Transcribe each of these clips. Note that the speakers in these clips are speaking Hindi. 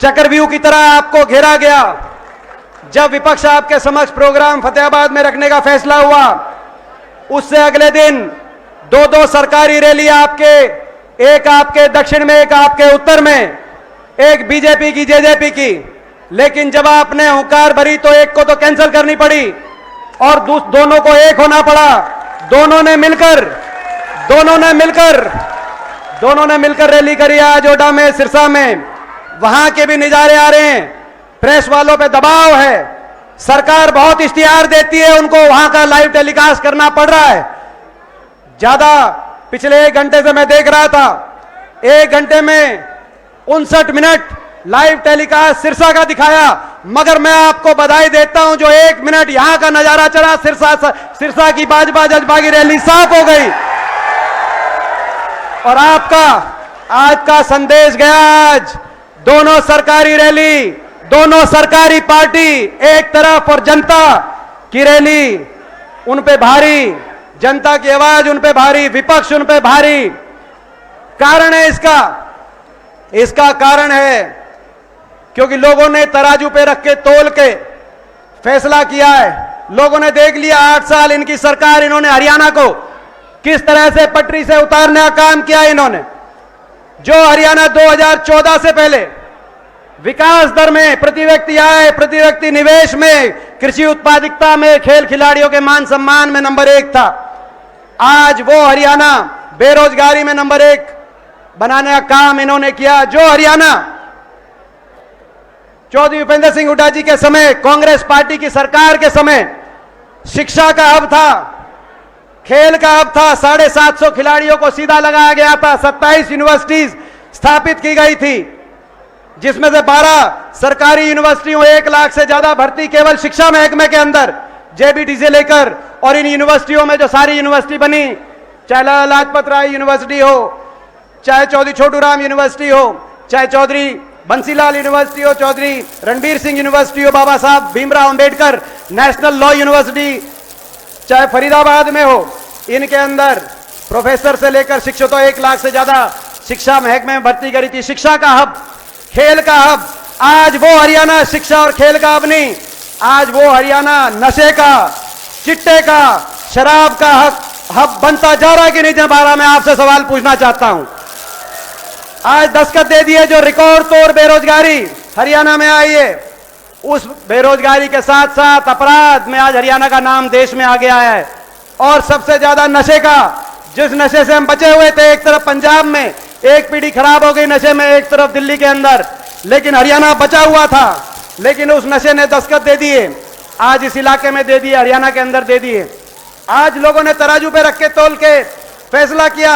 चक्रव्यूह की तरह आपको घेरा गया। जब विपक्ष आपके समक्ष प्रोग्राम फतेहाबाद में रखने का फैसला हुआ, उससे अगले दिन दो दो सरकारी रैली आपके, एक आपके दक्षिण में, एक आपके उत्तर में, एक बीजेपी की, जेजेपी की। लेकिन जब आपने हुंकार भरी तो एक को तो कैंसिल करनी पड़ी और दोनों को एक होना पड़ा। दोनों ने मिलकर रैली करी आज ओडा में, सिरसा में। वहां के भी नजारे आ रहे हैं। प्रेस वालों पे दबाव है, सरकार बहुत इश्तिहार देती है, उनको वहां का लाइव टेलीकास्ट करना पड़ रहा है। ज्यादा पिछले 1 घंटे से मैं देख रहा था, 1 घंटे में 59 मिनट लाइव टेलीकास्ट सिरसा का दिखाया। मगर मैं आपको बधाई देता हूं, जो 1 मिनट यहां का नजारा चला, सिरसा की भाजपा जज्बा की रैली साफ हो गई। और आपका आज का संदेश गया। आज दोनों सरकारी रैली, दोनों सरकारी पार्टी एक तरफ और जनता की रैली उन पे भारी, जनता की आवाज उन पे भारी, विपक्ष उन पे भारी। कारण है इसका कारण है क्योंकि लोगों ने तराजू पे रख के तोल के फैसला किया है। लोगों ने देख लिया 8 साल इनकी सरकार, इन्होंने हरियाणा को किस तरह से पटरी से उतारने का काम किया। इन्होंने जो हरियाणा 2014 से पहले विकास दर में, प्रति व्यक्ति आय, प्रति व्यक्ति निवेश में, कृषि उत्पादकता में, खेल खिलाड़ियों के मान सम्मान में नंबर 1 था, आज वो हरियाणा बेरोजगारी में नंबर 1 बनाने का काम इन्होंने किया। जो हरियाणा चौधरी भूपेंद्र सिंह हुड्डा जी के समय, कांग्रेस पार्टी की सरकार के समय शिक्षा का हब था, खेल का हब था, 750 खिलाड़ियों को सीधा लगाया गया था, 27 यूनिवर्सिटीज स्थापित की गई थी, जिसमें से 12 सरकारी यूनिवर्सिटियों, 1 लाख से ज्यादा भर्ती केवल शिक्षा महकमे के अंदर, जेबीटी से लेकर। और इन यूनिवर्सिटियों में जो सारी यूनिवर्सिटी बनी, चाहे लाला लाजपत राय यूनिवर्सिटी हो, चाहे चौधरी छोटू राम यूनिवर्सिटी हो, चाहे चौधरी बंसीलाल यूनिवर्सिटी हो, चौधरी रणबीर सिंह यूनिवर्सिटी हो, बाबा Saheb Bhimrao Ambedkar national law university, चाहे फरीदाबाद में हो, इनके अंदर प्रोफेसर से लेकर शिक्षकों 1 लाख से ज्यादा शिक्षा महकमे में भर्ती करी थी। शिक्षा का हब, खेल का हब। आज वो हरियाणा शिक्षा और खेल का हब नहीं, आज वो हरियाणा नशे का, चिट्टे का, शराब का हब बनता जा रहा है कि नहीं? जब मैं आपसे सवाल पूछना चाहता हूं। आज दस्तखत दे दिए जो रिकॉर्ड तोड़ बेरोजगारी हरियाणा में आई है, उस बेरोजगारी के साथ साथ अपराध में आज हरियाणा का नाम देश में आ गया है। और सबसे ज्यादा नशे का, जिस नशे से हम बचे हुए थे, एक तरफ पंजाब में एक पीढ़ी खराब हो गई नशे में, एक तरफ दिल्ली के अंदर, लेकिन हरियाणा बचा हुआ था। लेकिन उस नशे ने दस्तखत दे दिए, आज इस इलाके में दे दिए, हरियाणा के अंदर दे दिए। आज लोगों ने तराजू पे रख के तोल के फैसला किया।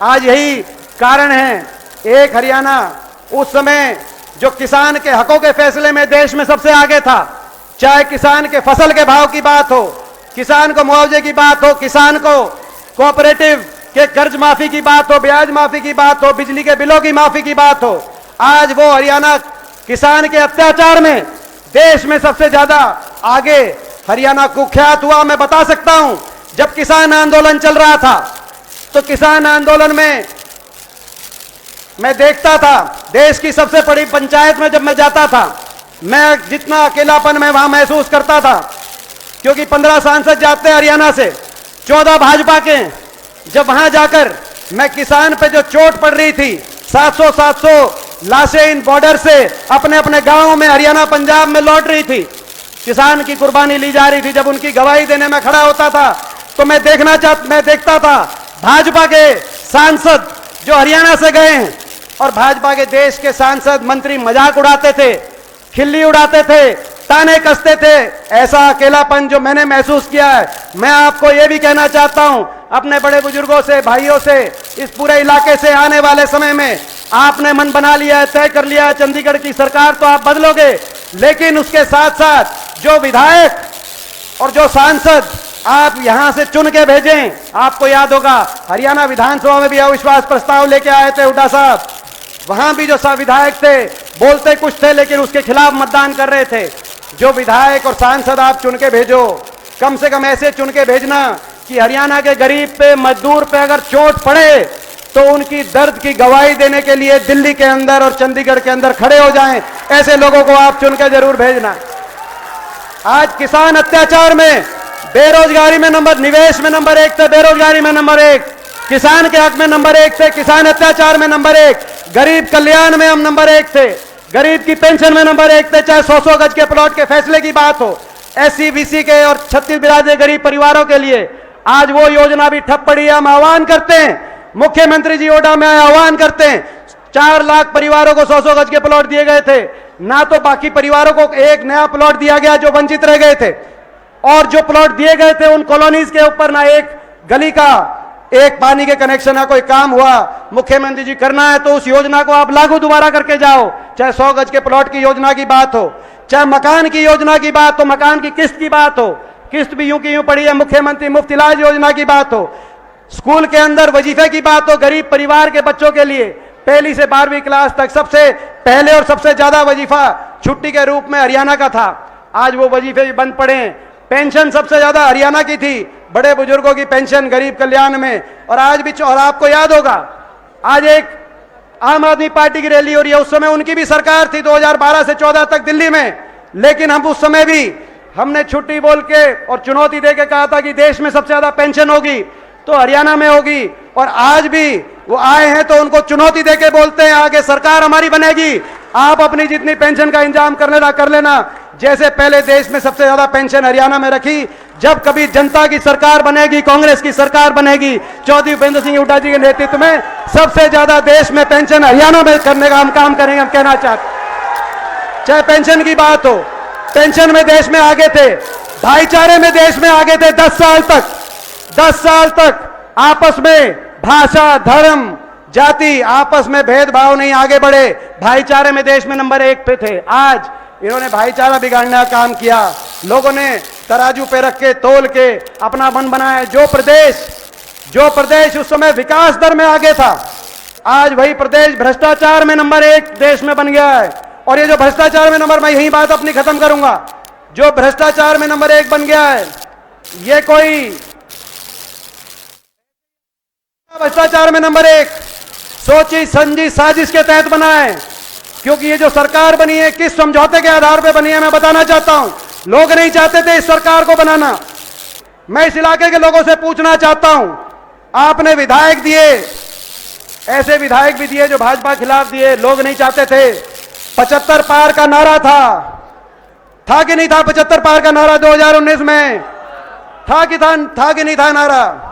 आज यही कारण है। एक हरियाणा उस समय जो किसान के हकों के फैसले में देश में सबसे आगे था, चाहे किसान के फसल के भाव की बात हो, किसान को मुआवजे की बात हो, किसान को कोऑपरेटिव के कर्ज माफी की बात हो, ब्याज माफी की बात हो, बिजली के बिलों की माफी की बात हो, आज वो हरियाणा किसान के अत्याचार में देश में सबसे ज्यादा आगे हरियाणा कुख्यात हुआ। मैं बता सकता हूं, जब किसान आंदोलन चल रहा था तो किसान आंदोलन में मैं देखता था, देश की सबसे बड़ी पंचायत में जब मैं जाता था, मैं जितना अकेलापन मैं वहां महसूस करता था, क्योंकि 15 सांसद जाते हैं हरियाणा से, 14 भाजपा के। जब वहां जाकर मैं किसान पे जो चोट पड़ रही थी, 700 लाशें इन बॉर्डर से अपने अपने गांवों में हरियाणा पंजाब में लौट रही थी, किसान की कुर्बानी ली जा रही थी। जब उनकी गवाही देने में खड़ा होता था तो मैं देखता था भाजपा के सांसद जो हरियाणा से गए हैं, और भाजपा के देश के सांसद मंत्री मजाक उड़ाते थे, खिल्ली उड़ाते थे, ताने कसते थे। ऐसा अकेलापन जो मैंने महसूस किया है, मैं आपको यह भी कहना चाहता हूं, अपने बड़े बुजुर्गों से, भाइयों से, इस पूरे इलाके से आने वाले समय में आपने मन बना लिया है, तय कर लिया है, चंडीगढ़ की सरकार तो आप बदलोगे, लेकिन उसके साथ साथ जो विधायक और जो सांसद आप यहां से चुन के भेजें। आपको याद होगा हरियाणा विधानसभा में भी अविश्वास प्रस्ताव लेके आए थे हुड्डा साहब, वहां भी जो विधायक थे बोलते कुछ थे लेकिन उसके खिलाफ मतदान कर रहे थे। जो विधायक और सांसद आप चुन के भेजो, कम से कम ऐसे चुन के भेजना कि हरियाणा के गरीब पे, मजदूर पे अगर चोट पड़े तो उनकी दर्द की गवाही देने के लिए दिल्ली के अंदर और चंडीगढ़ के अंदर खड़े हो जाएं। ऐसे लोगों को आप चुनकर जरूर भेजना। आज किसान अत्याचार में, बेरोजगारी में निवेश में नंबर 1 थे, बेरोजगारी में नंबर 1, किसान के हक में नंबर 1 थे, किसान अत्याचार में नंबर 1, गरीब कल्याण में हम नंबर 1 थे, गरीब की पेंशन में नंबर 1 थे। चाहे 100-100 गज के प्लॉट के फैसले की बात हो, SC BC के और 36 बिरादरी गरीब परिवारों के लिए आज वो योजना भी ठप पड़ी है। हम आह्वान करते हैं, मुख्यमंत्री जी ओडा में आह्वान करते हैं, 4 लाख परिवारों को 100-100 गज के प्लॉट दिए गए थे, ना तो बाकी परिवारों को एक नया प्लॉट दिया गया जो वंचित रह गए थे, और जो प्लॉट दिए गए थे उन कॉलोनीज के ऊपर ना एक गली का एक पानी के कनेक्शन ना कोई काम हुआ। मुख्यमंत्री जी, करना है तो उस योजना को आप लागू दोबारा करके जाओ। चाहे 100 गज के प्लॉट की योजना की बात हो, चाहे मकान की योजना की बात हो, मकान की किस्त की बात हो, किस्त भी यूं की यूं पड़ी है, मुख्यमंत्री मुफ्त इलाज योजना की बात हो, स्कूल के अंदर वजीफे की बात हो, गरीब परिवार के बच्चों के लिए 1ली से 12वीं क्लास तक सबसे पहले और सबसे ज्यादा वजीफा छुट्टी के रूप में हरियाणा का था। आज वो वजीफे भी बंद पड़े हैं। पेंशन सबसे ज्यादा हरियाणा की थी, बड़े बुजुर्गों की पेंशन गरीब कल्याण में। और आज भी, और आपको याद होगा, आज एक आम आदमी पार्टी की रैली हो रही है, उस समय उनकी भी सरकार थी 2012 से 14 तक दिल्ली में, लेकिन हम उस समय भी हमने छुट्टी बोल के और चुनौती दे के कहा था कि देश में सबसे ज्यादा पेंशन होगी तो हरियाणा में होगी। और आज भी वो आए हैं तो उनको चुनौती देके बोलते हैं आगे सरकार हमारी बनेगी, आप अपनी जितनी पेंशन का इंतजाम कर लेना। जैसे पहले देश में सबसे ज्यादा पेंशन हरियाणा में रखी, जब कभी जनता की सरकार बनेगी, कांग्रेस की सरकार बनेगी, चौधरी भूपेंद्र सिंह हुड्डा जी के नेतृत्व में सबसे ज्यादा देश में पेंशन हरियाणा में करने का हम काम करेंगे। हम कहना चाहते, चाहे पेंशन की बात हो, पेंशन में देश में आगे थे, भाईचारे में देश में आगे थे। 10 साल तक आपस में भाषा, धर्म, जाति, आपस में भेदभाव नहीं, आगे बढ़े, भाईचारे में देश में नंबर 1 पे थे। आज इन्होंने भाईचारा बिगाड़ने का काम किया, लोगों ने तराजू पे रख के तोल के अपना मन बनाया। जो प्रदेश उस समय विकास दर में आगे था, आज वही प्रदेश भ्रष्टाचार में नंबर 1 देश में बन गया है। और ये जो भ्रष्टाचार में नंबर, मैं यही बात अपनी खत्म करूंगा, जो भ्रष्टाचार में नंबर 1 बन गया है, ये कोई भ्रष्टाचार में नंबर 1 सोची समझी साजिश के तहत बना है। क्योंकि ये जो सरकार बनी है किस समझौते के आधार पर बनी है मैं बताना चाहता हूं। लोग नहीं चाहते थे इस सरकार को बनाना। मैं इस इलाके के लोगों से पूछना चाहता हूं, आपने विधायक दिए, ऐसे विधायक भी दिए जो भाजपा खिलाफ दिए, लोग नहीं चाहते थे। 75 पार का नारा था कि नहीं था? 75 पार का नारा 2019 में था कि नहीं था नारा?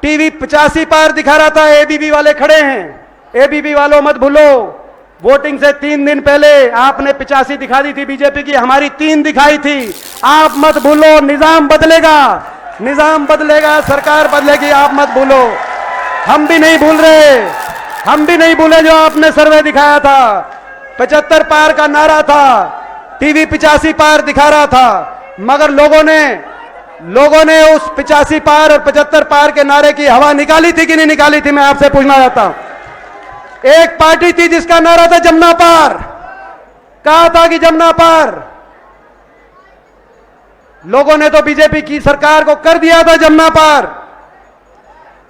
टीवी 85 पार दिखा रहा था। एबीवी वाले खड़े हैं, एबीवी वालों मत भूलो, वोटिंग से 3 दिन पहले आपने 85 दिखा दी थी बीजेपी की, हमारी 3 दिखाई थी। आप मत भूलो, निजाम बदलेगा, सरकार बदलेगी, आप मत भूलो। हम भी नहीं भूले जो आपने सर्वे दिखाया था। 75 पार का नारा था, टीवी 85 पार दिखा रहा था, मगर लोगों ने उस 85 पार और 75 पार के नारे की हवा निकाली थी कि नहीं निकाली थी? मैं आपसे पूछना चाहता हूं। एक पार्टी थी जिसका नारा था जमुना पार, कहा था कि जमुना पार। लोगों ने तो बीजेपी की सरकार को कर दिया था जमुना पार,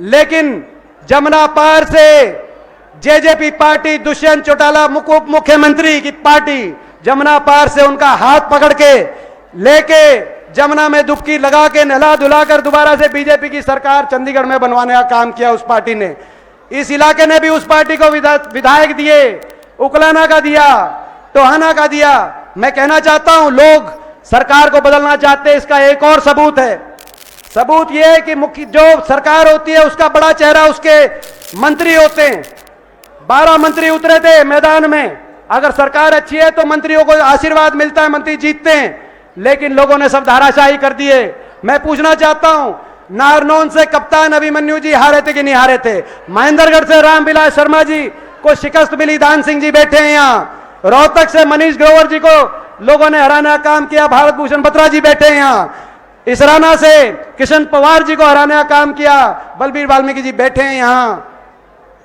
लेकिन जमुना पार से जेजेपी पार्टी, दुष्यंत चौटाला उप मुख्यमंत्री की पार्टी, जमुना पार से उनका हाथ पकड़ के लेके जमुना में डुबकी लगा के नहला धुलाकर दोबारा से बीजेपी की सरकार चंडीगढ़ में बनवाने का काम किया उस पार्टी ने। इस इलाके ने भी उस पार्टी को विधायक दिए, उकलाना का दिया, टोहाना का दिया। मैं कहना चाहता हूं, लोग सरकार को बदलना चाहते हैं, इसका एक और सबूत है। सबूत यह है कि मुख्य जो सरकार होती है उसका बड़ा चेहरा उसके मंत्री होते हैं। 12 मंत्री उतरे थे मैदान में। अगर सरकार अच्छी है तो मंत्रियों को आशीर्वाद मिलता है, मंत्री जीतते हैं, लेकिन लोगों ने सब धाराशाही कर दिए। मैं पूछना चाहता हूं, नारनौल से कप्तान अभिमन्यु जी हारे थे कि नहीं हारे थे? महेंद्रगढ़ से रामविलास शर्मा जी को शिकस्त मिली, दान सिंह जी बैठे हैं यहाँ। रोहतक से मनीष ग्रोवर जी को लोगों ने हराने का काम किया, भारत भूषण बत्रा जी बैठे हैं यहाँ। इसराना से किशन पवार जी को हराने का काम किया, बलबीर वाल्मीकि जी बैठे हैं यहाँ।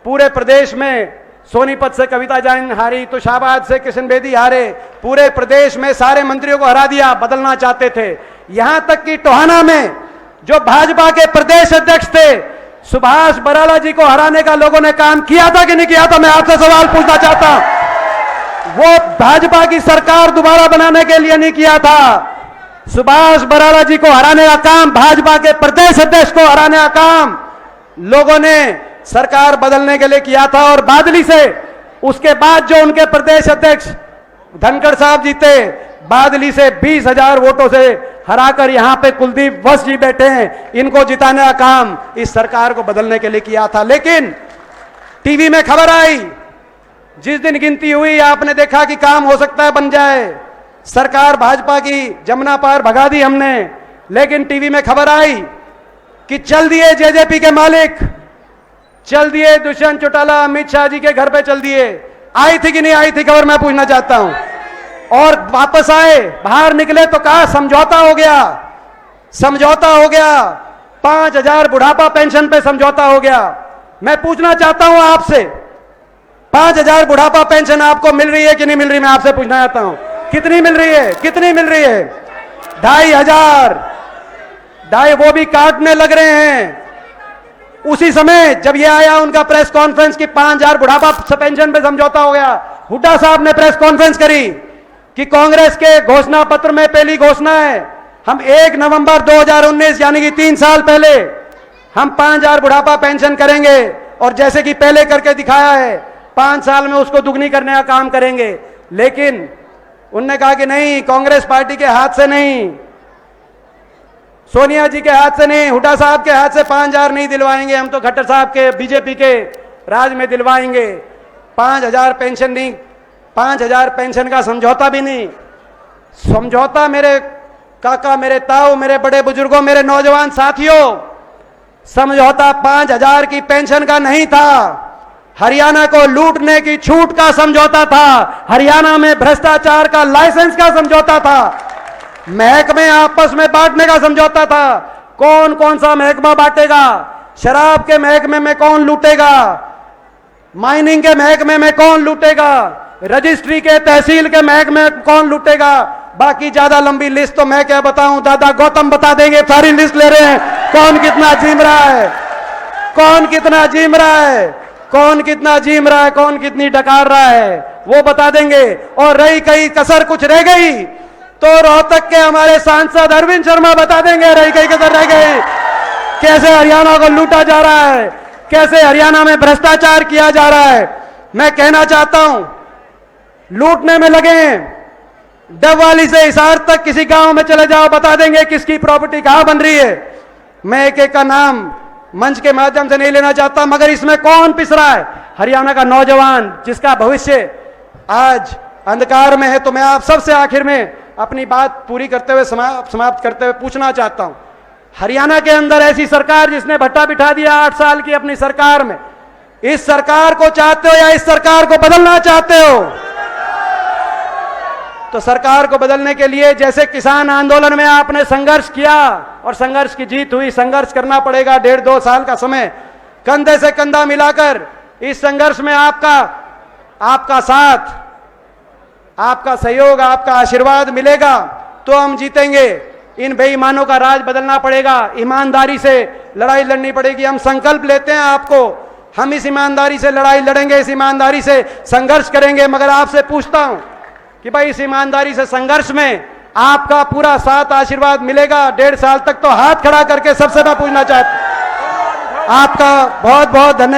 पूरे प्रदेश में सोनीपत से कविता जैन हारी तो शाहबाद से किशन बेदी हारे। पूरे प्रदेश में सारे मंत्रियों को हरा दिया, बदलना चाहते थे। यहां तक कि टोहाना में जो भाजपा के प्रदेश अध्यक्ष थे सुभाष बराला जी को हराने का लोगों ने काम किया था कि नहीं किया था? मैं आपसे सवाल पूछना चाहता हूं। वो भाजपा की सरकार दोबारा बनाने के लिए नहीं किया था। सुभाष बराला जी को हराने का काम, भाजपा के प्रदेश अध्यक्ष को हराने का काम लोगों ने सरकार बदलने के लिए किया था। और बादली से उसके बाद जो उनके प्रदेश अध्यक्ष धनखड़ साहब जीते, बादली से 20,000 वोटों से हराकर यहां पे कुलदीप वत्स जी बैठे हैं। इनको जिताने का काम इस सरकार को बदलने के लिए किया था। लेकिन टीवी में खबर आई, जिस दिन गिनती हुई आपने देखा कि काम हो सकता है बन जाए, सरकार भाजपा की जमुना पार भगा दी हमने। लेकिन टीवी में खबर आई कि चल दिए जेजेपी के मालिक, चल दिए दुष्यंत चौटाला, अमित शाह जी के घर पे चल दिए। आई थी कि नहीं आई थी खबर? मैं पूछना चाहता हूं। और वापस आए, बाहर निकले तो कहा समझौता हो गया, समझौता हो गया, 5,000 बुढ़ापा पेंशन पे समझौता हो गया। मैं पूछना चाहता हूं आपसे, 5,000 बुढ़ापा पेंशन आपको मिल रही है कि नहीं मिल रही? मैं आपसे पूछना चाहता हूं, कितनी मिल रही है? कितनी मिल रही है? 2,500। वो भी काटने लग रहे हैं। उसी समय जब ये आया उनका प्रेस कॉन्फ्रेंस की 5,000 बुढ़ापा पेंशन पे समझौता हो गया, हुड्डा साहब ने प्रेस कॉन्फ्रेंस करी कि कांग्रेस के घोषणा पत्र में पहली घोषणा है, हम 1 नवंबर 2019 यानी कि 3 साल पहले हम 5,000 बुढ़ापा पेंशन करेंगे। और जैसे कि पहले करके दिखाया है, 5 साल में उसको दुगनी करने का काम करेंगे। लेकिन उनने कहा कि नहीं, कांग्रेस पार्टी के हाथ से नहीं, सोनिया जी के हाथ से नहीं, हुड्डा साहब के हाथ से 5,000 नहीं दिलवाएंगे, हम तो खट्टर साहब के बीजेपी के राज में दिलवाएंगे। 5,000 पेंशन नहीं, 5,000 पेंशन का समझौता भी नहीं। समझौता मेरे काका, मेरे ताऊ, मेरे बड़े बुजुर्गों, मेरे नौजवान साथियों, समझौता 5,000 की पेंशन का नहीं था, हरियाणा को लूटने की छूट का समझौता था, हरियाणा में भ्रष्टाचार का लाइसेंस का समझौता था, महकमे आपस में बांटने का समझौता था। कौन कौन सा महकमा बांटेगा? शराब के महकमे में कौन लूटेगा, माइनिंग के महकमे में कौन लूटेगा, रजिस्ट्री के तहसील के महकमे में कौन लूटेगा। बाकी ज्यादा लंबी लिस्ट तो मैं क्या बताऊं, दादा गौतम बता देंगे। सारी लिस्ट ले रहे हैं, कौन कितना जीम रहा है, कौन कितना जीम रहा है, कौन कितना जीम रहा है, कौन कितनी डकार रहा है, वो बता देंगे। और रही कहीं कसर कुछ रह गई तो रोहतक के हमारे सांसद अरविंद शर्मा बता देंगे, रही कहीं कसर रह गई, कैसे हरियाणा को लूटा जा रहा है, कैसे हरियाणा में भ्रष्टाचार किया जा रहा है। मैं कहना चाहता हूं, लूटने में लगे हैं। डबवाली से हिसार तक किसी गांव में चले जाओ, बता देंगे किसकी प्रॉपर्टी कहां बन रही है। मैं एक एक का नाम मंच के माध्यम से नहीं लेना चाहता, मगर इसमें कौन पिस रहा है? हरियाणा का नौजवान, जिसका भविष्य आज अंधकार में है। तो मैं आप सबसे आखिर में अपनी बात पूरी करते हुए, समाप्त करते हुए पूछना चाहता हूं, हरियाणा के अंदर ऐसी सरकार जिसने भट्टा बिठा दिया 8 साल की अपनी सरकार में, इस सरकार को चाहते हो या इस सरकार को बदलना चाहते हो? तो सरकार को बदलने के लिए जैसे किसान आंदोलन में आपने संघर्ष किया और संघर्ष की जीत हुई, संघर्ष करना पड़ेगा 1.5-2 साल का समय, कंधे से कंधा मिलाकर इस संघर्ष में आपका साथ, आपका सहयोग, आपका आशीर्वाद मिलेगा तो हम जीतेंगे। इन बेईमानों का राज बदलना पड़ेगा, ईमानदारी से लड़ाई लड़नी पड़ेगी। हम संकल्प लेते हैं आपको, हम इस ईमानदारी से लड़ाई लड़ेंगे, इस ईमानदारी से संघर्ष करेंगे। मगर आपसे पूछता हूं कि भाई इस ईमानदारी से संघर्ष में आपका पूरा साथ, आशीर्वाद मिलेगा 1.5 साल तक? तो हाथ खड़ा करके सबसे मैं पूछना चाहता हूं। आपका बहुत बहुत धन्यवाद।